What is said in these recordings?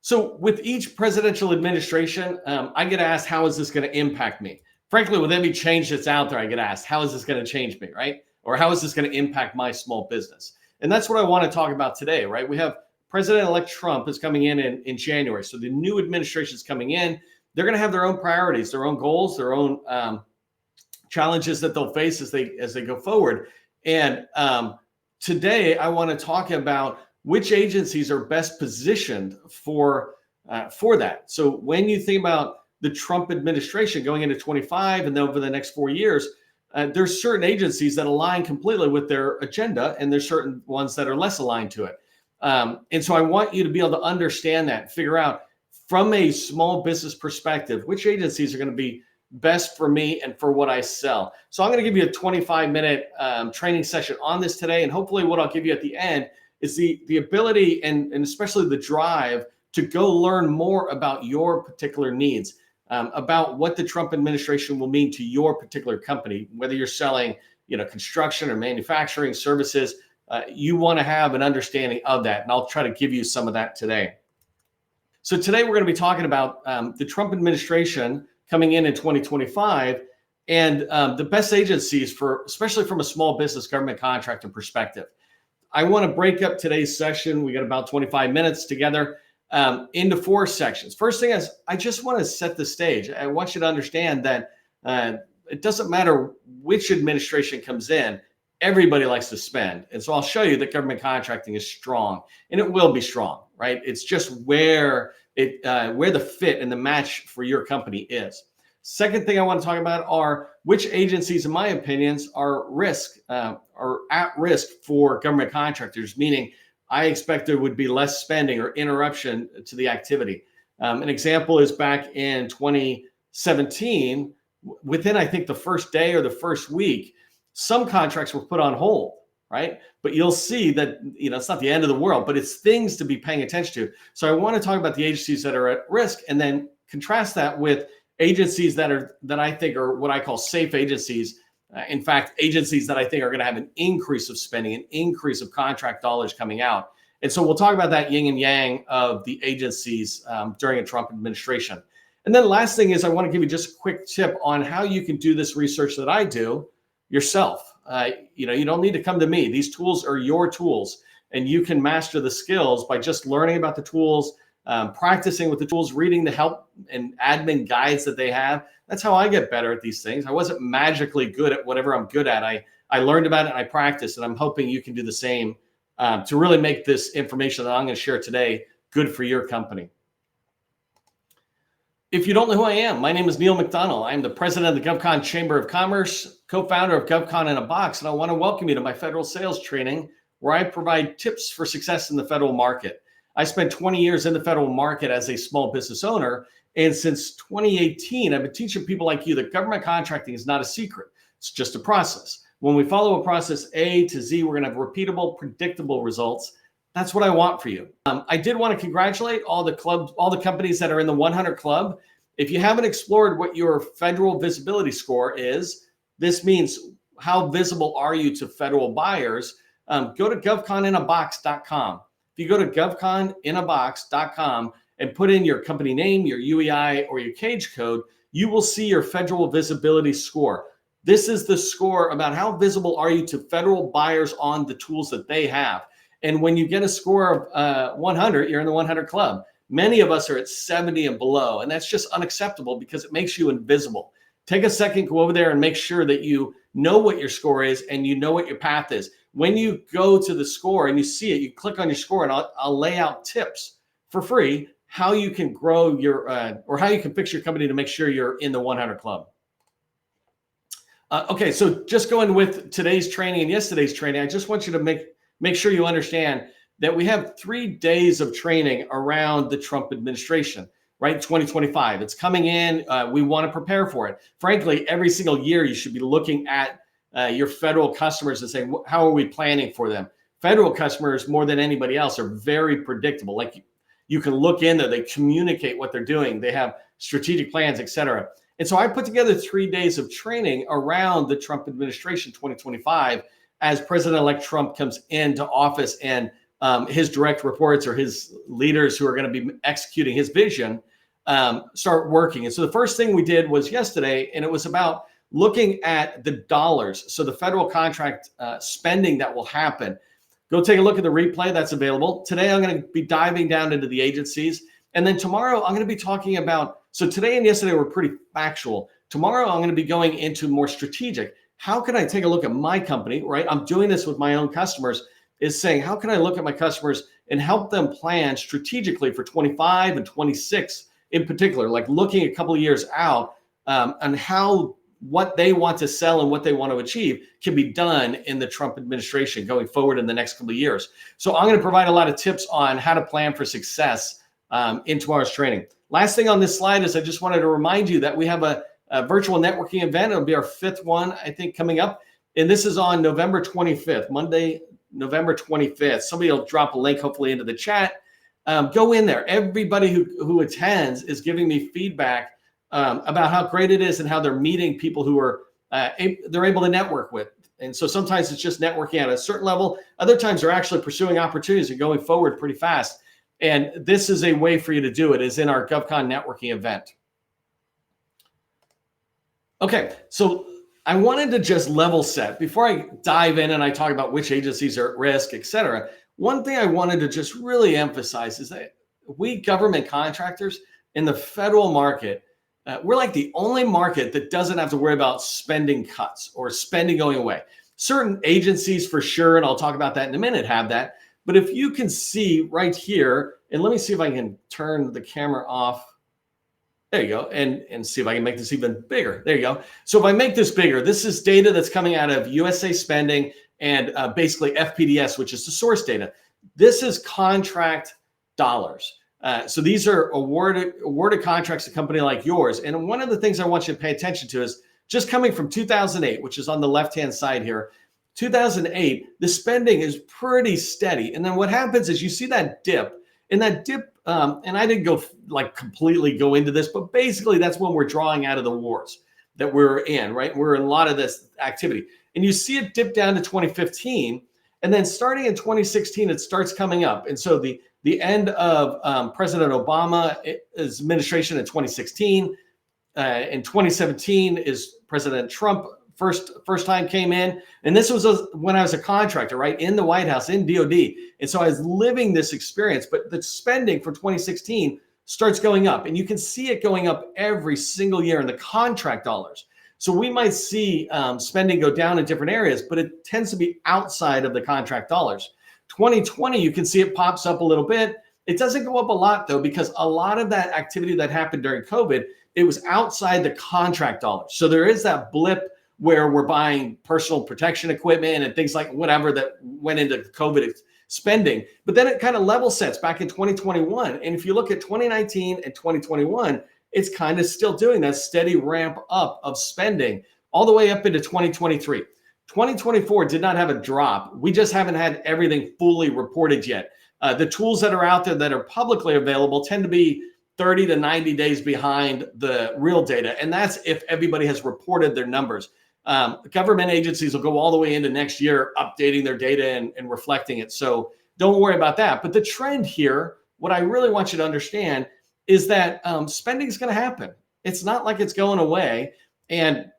So with each presidential administration, I get asked, how is this going to impact me? Frankly, with every change that's out there, I get asked, how is this going to change me, right? Or how is this going to impact my small business? And that's what I want to talk about today, right? We have President-elect Trump is coming in January. So the new administration is coming in. They're going to have their own priorities, their own goals, their own challenges that they'll face as they go forward. And today, I want to talk about which agencies are best positioned for that. So when you think about the Trump administration going into 25 and then over the next 4 years, there's certain agencies that align completely with their agenda, and there's certain ones that are less aligned to it. And so I want you to be able to understand that, figure out from a small business perspective, which agencies are going to be best for me and for what I sell. So I'm going to give you a 25-minute training session on this today. And hopefully what I'll give you at the end is the ability and especially the drive to go learn more about your particular needs, about what the Trump administration will mean to your particular company, whether you're selling, construction or manufacturing services. You want to have an understanding of that. And I'll try to give you some of that today. So today we're going to be talking about the Trump administration coming in 2025 and the best agencies especially from a small business government contractor perspective. I want to break up today's session. We got about 25 minutes together into 4 sections. First thing is, I just want to set the stage. I want you to understand that it doesn't matter which administration comes in, everybody likes to spend. And so I'll show you that government contracting is strong, and it will be strong, right? It's just where the fit and the match for your company is. Second thing I want to talk about are which agencies, in my opinions, are at risk for government contractors, meaning I expect there would be less spending or interruption to the activity. An example is back in 2017, within, I think, the first day or the first week, some contracts were put on hold, right? But you'll see that, it's not the end of the world, but it's things to be paying attention to. So I want to talk about the agencies that are at risk and then contrast that with agencies that I think are what I call safe agencies. In fact, agencies that I think are going to have an increase of spending, an increase of contract dollars coming out. And so we'll talk about that yin and yang of the agencies during a Trump administration. And then last thing is I want to give you just a quick tip on how you can do this research that I do yourself. You don't need to come to me. These tools are your tools, and you can master the skills by just learning about the tools, practicing with the tools, reading the help and admin guides that they have. That's how I get better at these things. I wasn't magically good at whatever I'm good at. I learned about it and I practiced, and I'm hoping you can do the same to really make this information that I'm going to share today good for your company. If you don't know who I am, my name is Neil McDonnell. I'm the president of the GovCon Chamber of Commerce, co-founder of GovCon in a Box, and I want to welcome you to my federal sales training, where I provide tips for success in the federal market. I spent 20 years in the federal market as a small business owner, and since 2018, I've been teaching people like you that government contracting is not a secret. It's just a process. When we follow a process A to Z, we're going to have repeatable, predictable results. That's what I want for you. I did want to congratulate all the companies that are in the 100 Club. If you haven't explored what your federal visibility score is, this means how visible are you to federal buyers. Go to govconinabox.com. If you go to govconinabox.com and put in your company name, your UEI, or your cage code, you will see your federal visibility score. This is the score about how visible are you to federal buyers on the tools that they have. And when you get a score of 100, you're in the 100 Club. Many of us are at 70 and below, and that's just unacceptable because it makes you invisible. Take a second, go over there and make sure that you know what your score is and you know what your path is. When you go to the score and you see it, you click on your score, and I'll lay out tips for free how you can grow your or how you can fix your company to make sure you're in the 100 Club. Okay, so just going with today's training and yesterday's training, I just want you to make sure you understand that we have 3 days of training around the Trump administration, right? 2025. It's coming in. We want to prepare for it. Frankly, every single year you should be looking at your federal customers and saying, how are we planning for them? Federal customers, more than anybody else, are very predictable. Like you can look in there, they communicate what they're doing. They have strategic plans, et cetera. And so I put together 3 days of training around the Trump administration 2025 as President-elect Trump comes into office and his direct reports or his leaders who are going to be executing his vision start working. And so the first thing we did was yesterday, and it was about looking at the dollars. So the federal contract spending that will happen. Go take a look at the replay that's available. Today, I'm going to be diving down into the agencies. And then tomorrow, I'm going to be talking about, so today and yesterday were pretty factual. Tomorrow, I'm going to be going into more strategic. How can I take a look at my company, right? I'm doing this with my own customers, is saying, how can I look at my customers and help them plan strategically for 25 and 26 in particular, like looking a couple of years out on how what they want to sell and what they want to achieve can be done in the Trump administration going forward in the next couple of years. So I'm going to provide a lot of tips on how to plan for success in tomorrow's training. Last thing on this slide is I just wanted to remind you that we have a virtual networking event. It'll be our 5th one, I think, coming up. And this is on November 25th, Monday, November 25th. Somebody will drop a link hopefully into the chat. Go in there. Everybody who attends is giving me feedback about how great it is and how they're meeting people who are they're able to network with. And so sometimes it's just networking at a certain level. Other times they're actually pursuing opportunities and going forward pretty fast. And this is a way for you to do it, is in our GovCon networking event. Okay, so I wanted to just level set before I dive in and I talk about which agencies are at risk, et cetera. One thing I wanted to just really emphasize is that we government contractors in the federal market, we're like the only market that doesn't have to worry about spending cuts or spending going away. Certain agencies for sure, and I'll talk about that in a minute, have that. But if you can see right here, and let me see if I can turn the camera off. There you go, and see if I can make this even bigger. There you go. So if I make this bigger, this is data that's coming out of USA Spending and basically FPDS, which is the source data. This is contract dollars. So these are awarded contracts to a company like yours. And one of the things I want you to pay attention to is just coming from 2008, which is on the left-hand side here. 2008, the spending is pretty steady. And then what happens is you see that dip. And that dip, and I didn't go like completely go into this, but basically that's when we're drawing out of the wars that we're in, right? We're in a lot of this activity. And you see it dip down to 2015. And then starting in 2016, it starts coming up. And so the end of President Obama's administration in 2016. In 2017 is President Trump first time came in. And this was when I was a contractor, right, in the White House, in DOD. And so I was living this experience. But the spending for 2016 starts going up. And you can see it going up every single year in the contract dollars. So we might see spending go down in different areas, but it tends to be outside of the contract dollars. 2020, you can see it pops up a little bit. It doesn't go up a lot, though, because a lot of that activity that happened during COVID, it was outside the contract dollars. So there is that blip where we're buying personal protection equipment and things like whatever that went into COVID spending. But then it kind of level sets back in 2021. And if you look at 2019 and 2021, it's kind of still doing that steady ramp up of spending all the way up into 2023. 2024 did not have a drop. We just haven't had everything fully reported yet. The tools that are out there that are publicly available tend to be 30 to 90 days behind the real data. And that's if everybody has reported their numbers. Government agencies will go all the way into next year, updating their data and reflecting it. So don't worry about that. But the trend here, what I really want you to understand is that spending is going to happen. It's not like it's going away. And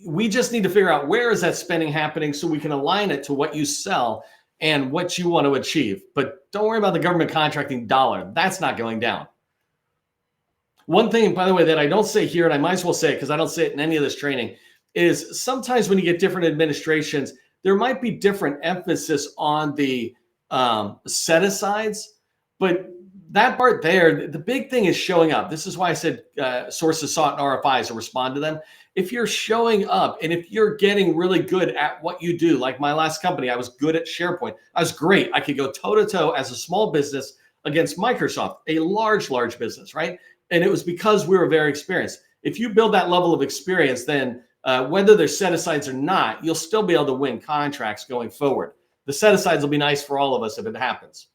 we just need to figure out where is that spending happening so we can align it to what you sell and what you want to achieve. But don't worry about the government contracting dollar. That's not going down. One thing, by the way, that I don't say here, and I might as well say it because I don't say it in any of this training, is sometimes when you get different administrations, there might be different emphasis on the set-asides, but that part there, the big thing is showing up. This is why I said sources sought in RFIs or respond to them. If you're showing up and if you're getting really good at what you do, like my last company, I was good at SharePoint. I was great. I could go toe-to-toe as a small business against Microsoft, a large business, right? And it was because we were very experienced. If you build that level of experience, then whether they're set-asides or not, you'll still be able to win contracts going forward. The set-asides will be nice for all of us if it happens.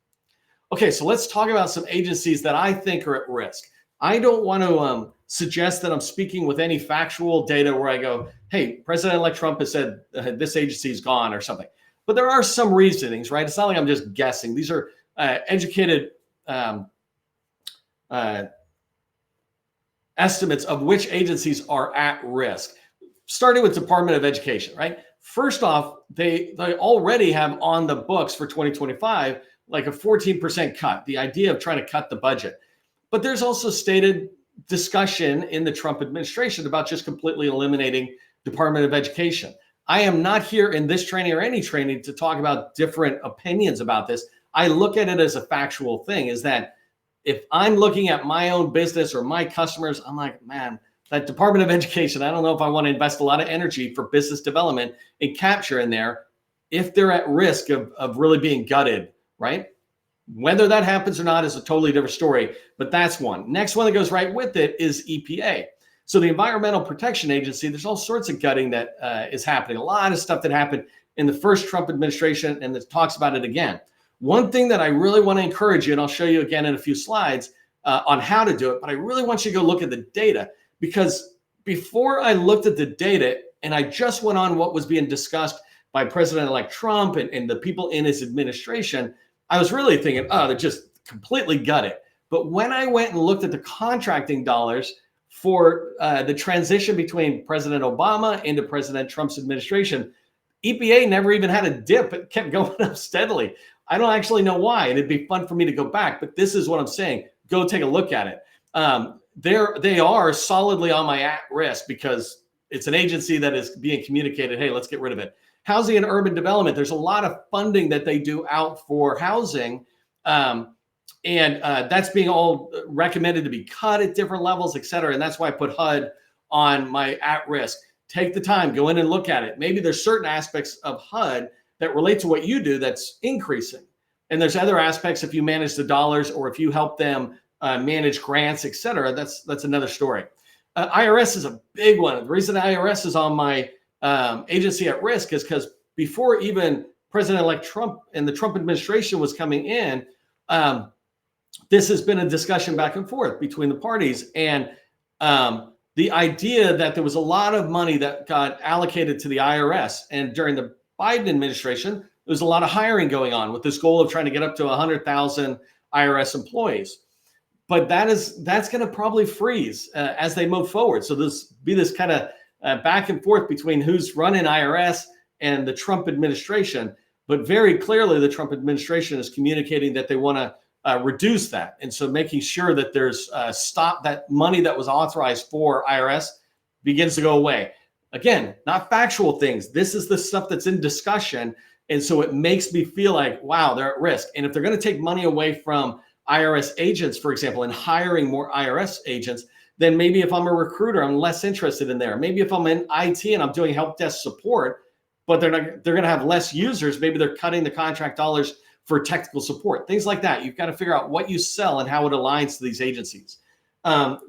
Okay, so let's talk about some agencies that I think are at risk. I don't want to suggest that I'm speaking with any factual data where I go, hey, President-elect Trump has said this agency is gone or something. but there are some reasonings, right? It's not like I'm just guessing. These are educated estimates of which agencies are at risk. Starting with Department of Education, right? First off, they already have on the books for 2025 like a 14% cut, the idea of trying to cut the budget. But there's also stated discussion in the Trump administration about just completely eliminating Department of Education. I am not here in this training or any training to talk about different opinions about this. I look at it as a factual thing, is that if I'm looking at my own business or my customers, I'm like, man, that Department of Education, I don't know if I want to invest a lot of energy for business development and capture in there if they're at risk of really being gutted, right? Whether that happens or not is a totally different story, but that's one. Next one that goes right with it is EPA. So the Environmental Protection Agency, there's all sorts of gutting that is happening. A lot of stuff that happened in the first Trump administration, and it talks about it again. One thing that I really want to encourage you, and I'll show you again in a few slides on how to do it, but I really want you to go look at the data, because before I looked at the data and I just went on what was being discussed by President-elect Trump and the people in his administration, I was really thinking, oh, they're just completely gutted. But when I went and looked at the contracting dollars for the transition between President Obama into President Trump's administration, EPA never even had a dip. It kept going up steadily. I don't actually know why, and it'd be fun for me to go back, but this is what I'm saying. Go take a look at it. They are solidly on my at risk because it's an agency that is being communicated, hey, let's get rid of it. Housing and urban development, there's a lot of funding that they do out for housing, and that's being all recommended to be cut at different levels, et cetera. And that's why I put HUD on my at risk. Take the time, go in and look at it. Maybe there's certain aspects of HUD that relate to what you do that's increasing. And there's other aspects, if you manage the dollars or if you help them manage grants, et cetera, that's another story. IRS is a big one. The reason IRS is on my agency at risk is because before even President-elect Trump and the Trump administration was coming in, this has been a discussion back and forth between the parties. And the idea that there was a lot of money that got allocated to the IRS. And during the Biden administration, there was a lot of hiring going on with this goal of trying to get up to 100,000 IRS employees. But that's going to probably freeze as they move forward. So this kind of back and forth between who's running IRS and the Trump administration. But very clearly, the Trump administration is communicating that they want to reduce that. And so making sure that there's stop that money that was authorized for IRS begins to go away. Again, not factual things. This is the stuff that's in discussion. And so it makes me feel like, wow, they're at risk. And if they're going to take money away from IRS agents, for example, and hiring more IRS agents, then maybe if I'm a recruiter, I'm less interested in there. Maybe if I'm in IT and I'm doing help desk support, but they're going to have less users, maybe they're cutting the contract dollars for technical support, things like that. You've got to figure out what you sell and how it aligns to these agencies.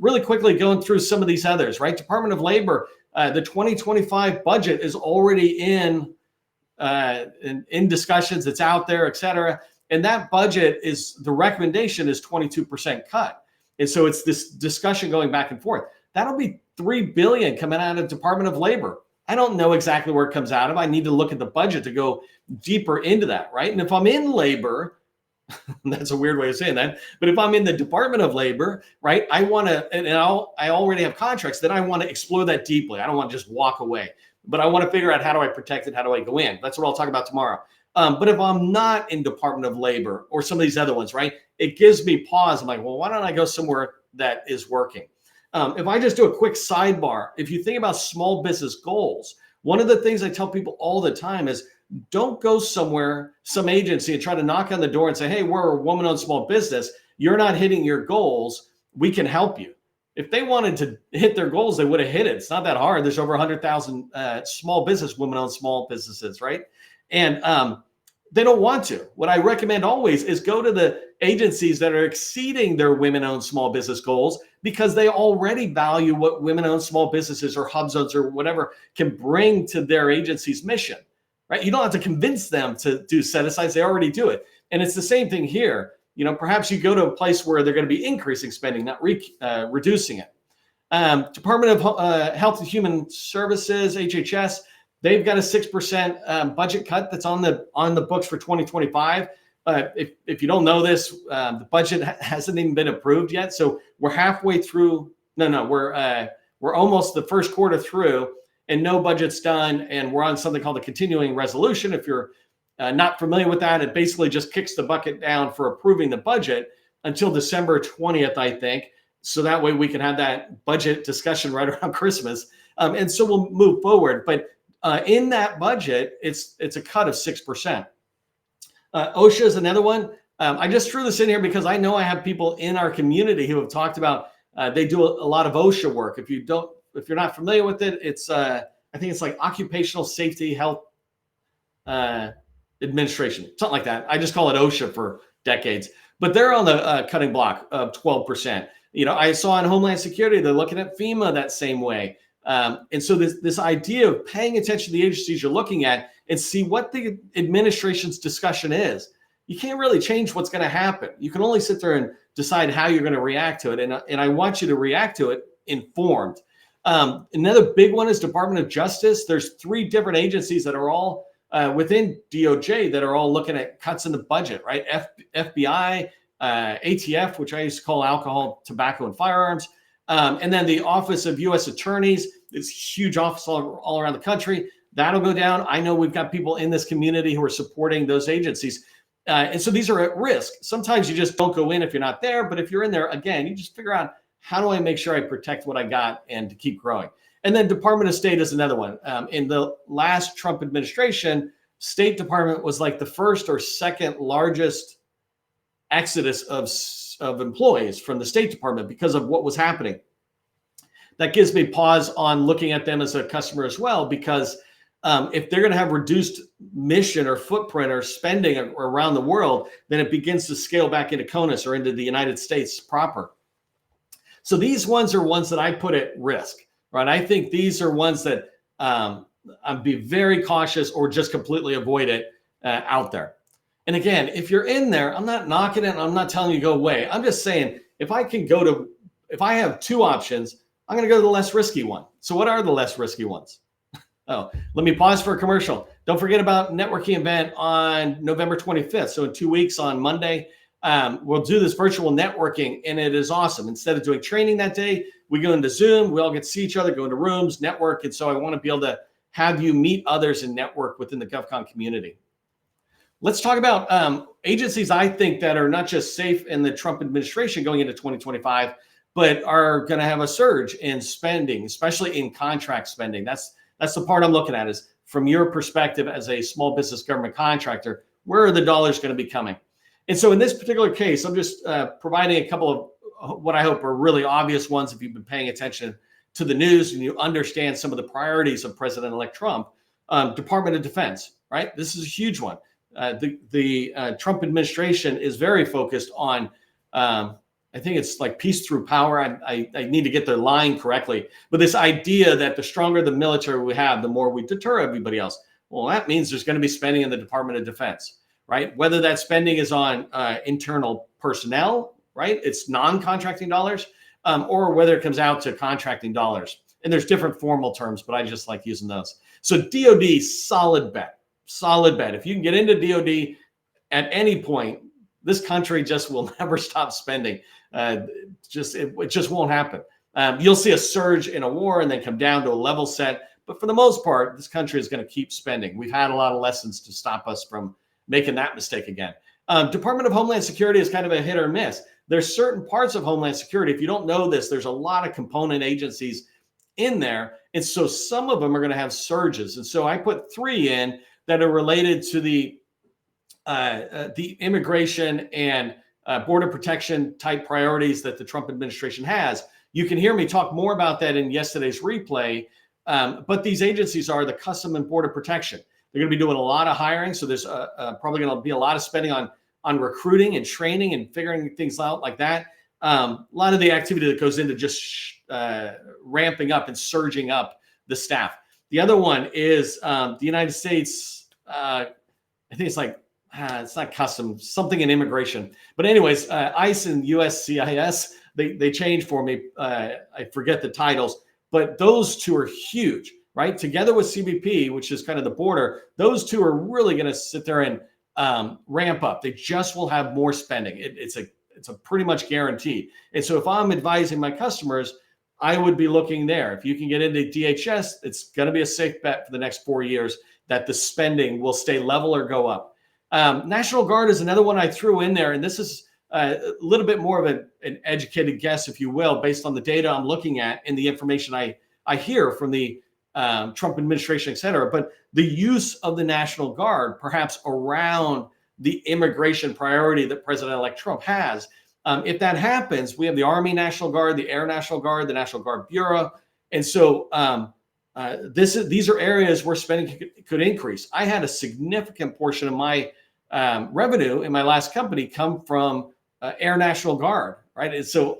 Really quickly going through some of these others, right? Department of Labor, the 2025 budget is already in discussions. It's out there, et cetera. And that budget the recommendation is 22% cut. And so it's this discussion going back and forth. That'll be $3 billion coming out of Department of Labor. I don't know exactly where it comes out of. I need to look at the budget to go deeper into that, right? And if I'm in labor, that's a weird way of saying that, but if I'm in the Department of Labor, right, I want to, and I already have contracts, then I want to explore that deeply. I don't want to just walk away, but I want to figure out how do I protect it? How do I go in? That's what I'll talk about tomorrow. But if I'm not in Department of Labor or some of these other ones, right, it gives me pause. I'm like, well, why don't I go somewhere that is working? If I just do a quick sidebar, if you think about small business goals, one of the things I tell people all the time is don't go somewhere, some agency, and try to knock on the door and say, hey, we're a woman-owned small business. You're not hitting your goals. We can help you. If they wanted to hit their goals, they would have hit it. It's not that hard. There's over 100,000 small business, women-owned small businesses, right? And they don't want to. What I recommend always is go to the agencies that are exceeding their women-owned small business goals because they already value what women-owned small businesses or hub zones or whatever can bring to their agency's mission, right? You don't have to convince them to do set-asides. They already do it. And it's the same thing here. You know, perhaps you go to a place where they're going to be increasing spending, not reducing it. Department of Health and Human Services, HHS, they've got a 6% budget cut that's on the books for 2025. If you don't know this, the budget hasn't even been approved yet. So we're halfway through. No, we're almost the first quarter through, and no budget's done. And we're on something called a continuing resolution. If you're not familiar with that, it basically just kicks the bucket down for approving the budget until December 20th, I think. So that way we can have that budget discussion right around Christmas. And so we'll move forward. But in that budget, it's a cut of 6%. OSHA is another one. I just threw this in here because I know I have people in our community who have talked about they do a lot of OSHA work. If you're not familiar with it, it's I think it's like Occupational Safety Health Administration, something like that. I just call it OSHA for decades. But they're on the cutting block of 12%. I saw in Homeland Security they're looking at FEMA that same way. And so this idea of paying attention to the agencies you're looking at and see what the administration's discussion is. You can't really change what's going to happen. You can only sit there and decide how you're going to react to it. And I want you to react to it informed. Another big one is Department of Justice. There's 3 different agencies that are all within DOJ that are all looking at cuts in the budget, right? FBI, ATF, which I used to call Alcohol, Tobacco, and Firearms. And then the Office of U.S. Attorneys, this huge office all around the country. That'll go down. I know we've got people in this community who are supporting those agencies. And so these are at risk. Sometimes you just don't go in if you're not there. But if you're in there, again, you just figure out, how do I make sure I protect what I got and to keep growing? And then Department of State is another one. In the last Trump administration, State Department was like the first or second largest exodus of employees from the State Department because of what was happening. That gives me pause on looking at them as a customer as well, because if they're going to have reduced mission or footprint or spending around the world, then it begins to scale back into CONUS or into the United States proper. So these ones are ones that I put at risk, right? I think these are ones that I'd be very cautious or just completely avoid it out there. And again, if you're in there, I'm not knocking it. I'm not telling you to go away. I'm just saying, if I have 2 options, I'm going to go to the less risky one. So what are the less risky ones? Oh, let me pause for a commercial. Don't forget about networking event on November 25th. So in 2 weeks on Monday, we'll do this virtual networking, and it is awesome. Instead of doing training that day, we go into Zoom. We all get to see each other, go into rooms, network. And so I want to be able to have you meet others and network within the GovCon community. Let's talk about agencies I think that are not just safe in the Trump administration going into 2025, but are going to have a surge in spending, especially in contract spending. That's the part I'm looking at, is from your perspective as a small business government contractor, where are the dollars going to be coming? And so in this particular case, I'm just providing a couple of what I hope are really obvious ones if you've been paying attention to the news and you understand some of the priorities of President-elect Trump. Department of Defense, right? This is a huge one. The Trump administration is very focused on, I think it's like peace through power. I need to get the line correctly. But this idea that the stronger the military we have, the more we deter everybody else. Well, that means there's going to be spending in the Department of Defense, right? Whether that spending is on internal personnel, right? It's non-contracting dollars, or whether it comes out to contracting dollars. And there's different formal terms, but I just like using those. So DOD, solid bet. If you can get into DOD at any point, this country just will never stop spending. It just won't happen. You'll see a surge in a war and then come down to a level set. But for the most part, this country is going to keep spending. We've had a lot of lessons to stop us from making that mistake again. Department of Homeland Security is kind of a hit or miss. There's certain parts of Homeland Security. If you don't know this, there's a lot of component agencies in there. And so some of them are going to have surges. And so I put 3 in that are related to the immigration and border protection type priorities that the Trump administration has. You can hear me talk more about that in yesterday's replay. But these agencies are the Custom and Border Protection. They're going to be doing a lot of hiring. So there's probably going to be a lot of spending on recruiting and training and figuring things out like that. A lot of the activity that goes into just ramping up and surging up the staff. The other one is the United States. I think it's like, it's not customs, something in immigration. But anyways, ICE and USCIS, they change for me. I forget the titles, but those 2 are huge, right? Together with CBP, which is kind of the border, those two are really going to sit there and ramp up. They just will have more spending. It's a pretty much guaranteed. And so if I'm advising my customers, I would be looking there. If you can get into DHS, it's going to be a safe bet for the next 4 years that the spending will stay level or go up. National Guard is another one I threw in there, and this is a little bit more of an educated guess, if you will, based on the data I'm looking at and the information I hear from the Trump administration, et cetera. But the use of the National Guard, perhaps around the immigration priority that President-elect Trump has. If that happens, we have the Army National Guard, the Air National Guard, the National Guard Bureau. And so these are areas where spending could increase. I had a significant portion of my revenue in my last company come from Air National Guard, right? And so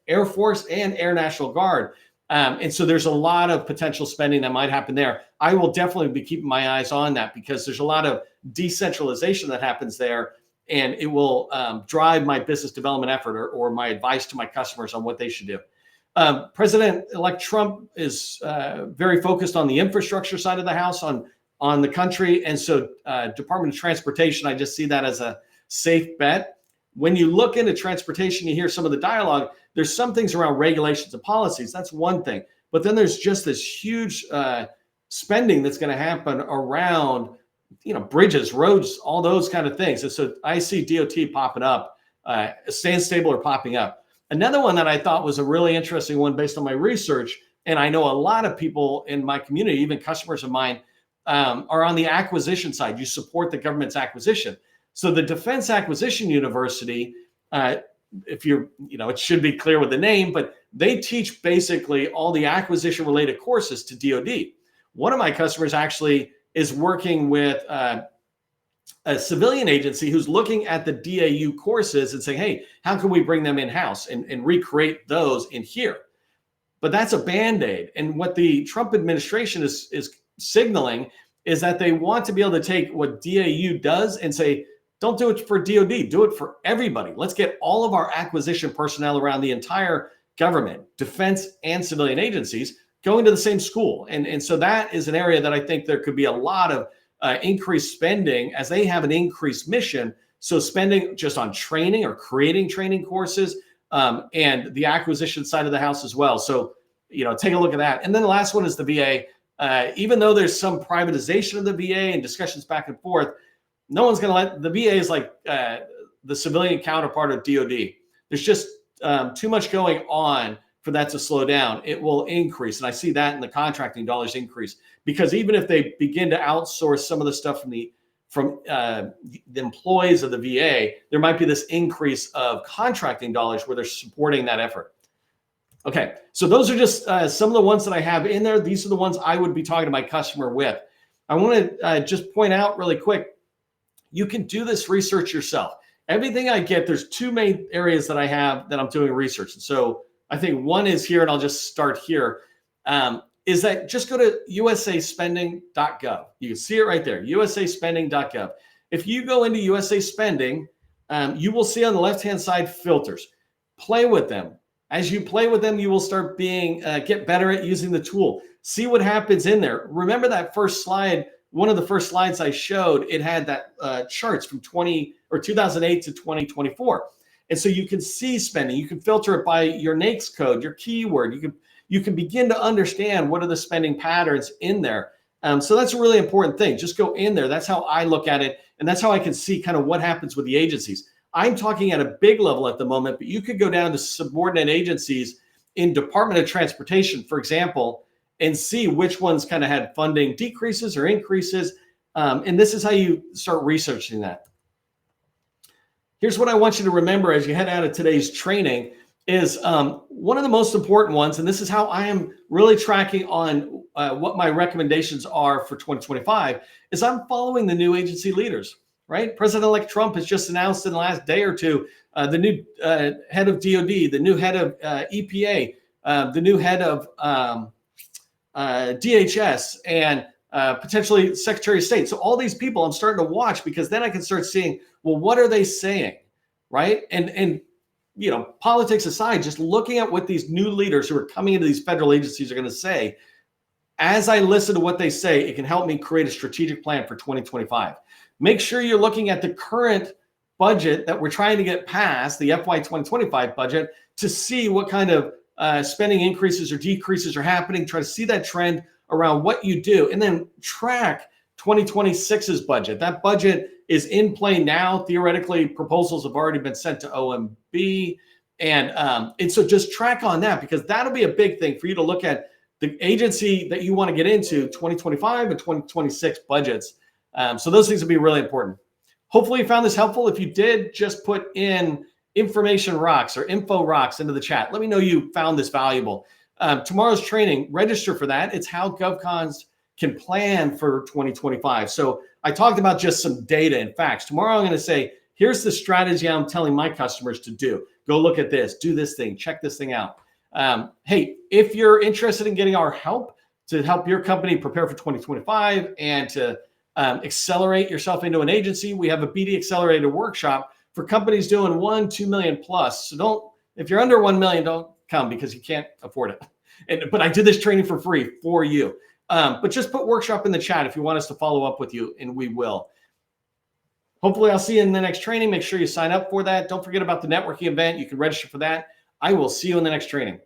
Air Force and Air National Guard. And so there's a lot of potential spending that might happen there. I will definitely be keeping my eyes on that because there's a lot of decentralization that happens there, and it will drive my business development effort or my advice to my customers on what they should do. President-elect Trump is very focused on the infrastructure side of the house, on the country. And so Department of Transportation, I just see that as a safe bet. When you look into transportation, you hear some of the dialogue. There's some things around regulations and policies. That's one thing. But then there's just this huge spending that's going to happen around, bridges, roads, all those kind of things. And so I see DOT popping up, Stand Stable or popping up. Another one that I thought was a really interesting one based on my research, and I know a lot of people in my community, even customers of mine, are on the acquisition side. You support the government's acquisition. So the Defense Acquisition University, if you're, it should be clear with the name, but they teach basically all the acquisition related courses to DoD. One of my customers actually is working with a civilian agency who's looking at the DAU courses and saying, hey, how can we bring them in-house and recreate those in here? But that's a Band-Aid. And what the Trump administration is signaling is that they want to be able to take what DAU does and say, don't do it for DoD, do it for everybody. Let's get all of our acquisition personnel around the entire government, defense and civilian agencies going to the same school. And so that is an area that I think there could be a lot of increased spending as they have an increased mission. So spending just on training or creating training courses and the acquisition side of the house as well. So, take a look at that. And then the last one is the VA. Even though there's some privatization of the VA and discussions back and forth, no one's going to let the VA is like the civilian counterpart of DoD. There's just too much going on for that to slow down. It will increase. And I see that in the contracting dollars increase, because even if they begin to outsource some of the stuff from the employees of the VA, there might be this increase of contracting dollars where they're supporting that effort. Okay, so those are just some of the ones that I have in there. These are the ones I would be talking to my customer with. I want to just point out really quick, you can do this research yourself. Everything I get, there's two main areas that I have that I'm doing research. And so I think one is here, and I'll just start here, is that just go to usaspending.gov. You can see it right there, usaspending.gov. If you go into USA Spending, you will see on the left-hand side filters. Play with them. As you play with them, you will start get better at using the tool. See what happens in there. Remember that first slide, one of the first slides I showed, it had that charts from 2008 to 2024. And so you can see spending. You can filter it by your NAICS code, your keyword. You can begin to understand what are the spending patterns in there. So that's a really important thing. Just go in there. That's how I look at it. And that's how I can see kind of what happens with the agencies. I'm talking at a big level at the moment, but you could go down to subordinate agencies in Department of Transportation, for example, and see which ones kind of had funding decreases or increases. And this is how you start researching that. Here's what I want you to remember as you head out of today's training is one of the most important ones, and this is how I am really tracking on what my recommendations are for 2025, is I'm following the new agency leaders, right? President-elect Trump has just announced in the last day or two the new head of DOD, the new head of EPA, the new head of DHS, and potentially Secretary of State. So all these people I'm starting to watch, because then I can start seeing, well, what are they saying, right? And politics aside, just looking at what these new leaders who are coming into these federal agencies are going to say, As I listen to what they say, it can help me create a strategic plan for 2025. Make sure you're looking at the current budget that we're trying to get past, the FY 2025 budget, to see what kind of spending increases or decreases are happening. Try to see that trend around what you do, and then track 2026's budget. That budget is in play now. Theoretically, proposals have already been sent to OMB. And so just track on that, because that'll be a big thing for you to look at the agency that you want to get into 2025 and 2026 budgets. So those things will be really important. Hopefully you found this helpful. If you did, just put in information rocks or info rocks into the chat. Let me know you found this valuable. Tomorrow's training, register for that. It's how GovCons can plan for 2025. So I talked about just some data and facts. Tomorrow I'm going to say, here's the strategy I'm telling my customers to do. Go look at this, do this thing, check this thing out. Hey, if you're interested in getting our help to help your company prepare for 2025 and to accelerate yourself into an agency, we have a BD Accelerator workshop for companies doing 1-2 million plus. So if you're under 1 million, don't come, because you can't afford it. But I did this training for free for you. But just put workshop in the chat if you want us to follow up with you, and we will. Hopefully I'll see you in the next training. Make sure you sign up for that. Don't forget about the networking event. You can register for that. I will see you in the next training.